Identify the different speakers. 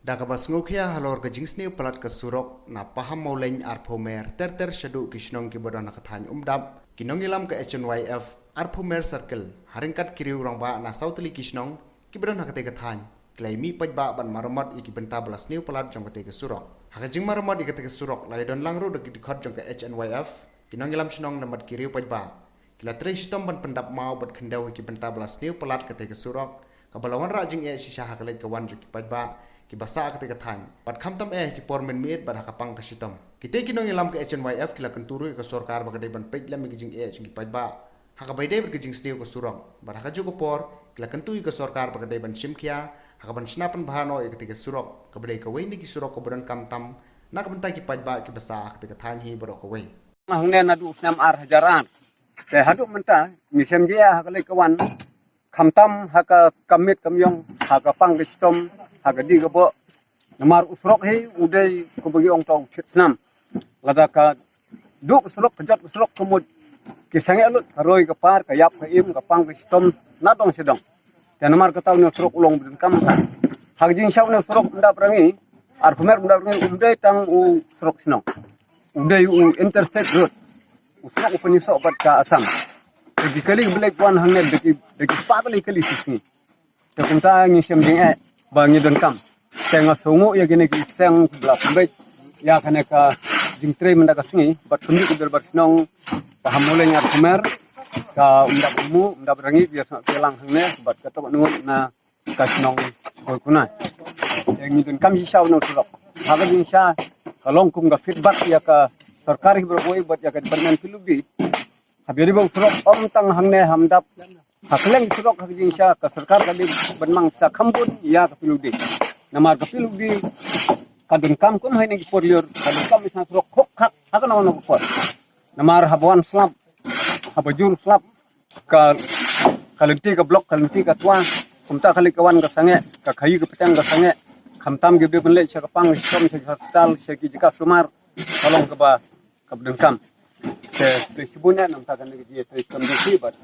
Speaker 1: Dakabas ngukia halor ke jingsni pelat ke Surok na paham mauleng arpomer ter syadu ke Shnong ki bodoh na ke Thaiñ Umdap kinong ilam ke Hnyf arpomer circle haringkat kiri urang ba na Tylli ki Shnong ki bodoh na ke Thaiñ klaimi Paidbah ban Maramot iki benta belas niu pelat jong ke Surok haka jing Maramot iki ke Surok lai don langru de dikot jong ke Hnyf kinong ilam Shnong namat kiri Paidbah kila tre sitom ban pendap mau bat kendau iki benta belas niu pelat ke Surok kabalawan ra jing shisha hakalait ke wan jong ki Paidbah ki basa ketika Thaiñ bat khamtam ki pormen miet bat hakapang kasitom kite kinong ilam ke Hnyf kila kenturu ke sorkar bagade ban peidlam ki jing jing Paidbah hakabaide ber ke jing sniu ke Surok bat hakaju ke por kila kentui ke sorkar bagade ban simkia hakaban snapan bahano ketika Surok kabade ke weni ki Surok kebudan kamtam nak bentai ki Paidbah ki basa ketika Thaiñ hi borok ke we
Speaker 2: mahne nadu snam ar hajaran te hadu menta misem jia hakale kawan khamtam haka kamit kamyong haka pang kistom haka di gabo namar usrok he udai ko bagi ong tau snam lada ka duk usrok kejat usrok kemud kisange alut haroi ka par ka yap ka im ka pang kistom nadong sedang dan namar ka tau ne usrok ulong bidin kam hak jing saw ne usrok ndap rangi ar pumer ndap rangi udai tang usrok Shnong udai interstate road usrok penyusok bat ka Asam di kali black one hangne de ki patali kali sisni te kunta ngi sem ding bangi don kam tenga songo ya gene ki seng blak bet ya kana ka jingtre menda ka singi bat kundi ku berbar Shnong paham mulai ngar kumer ka Umdap Umdap rangi biasa kelang hangne bat ka tok nungut na ka Shnong ko kuna yang don kam si saw no Surok haga din sya kalong kum ga feedback ya ka sarkari berboy bat ya ka department pilubi habiri bang Surok om tang hangne hamdap hakleng Surok haging sya ka sarkar kali banmang sa kambun ya ka piludi namar ka piludi kadun kam kum hay ngi porlior kadun kam sa Surok hok hak haka naman ko por namar habuan slab habajur slab ka kalenti ka blok kalenti ka twa kumta kali kawan ka sange ka khayi ka petang ka sange khamtam gibi benle sya ka pang som sa hospital sya ki jika sumar tolong ka ba ka kadun kam te sibunnya nam ta kan ngi je te kam di bat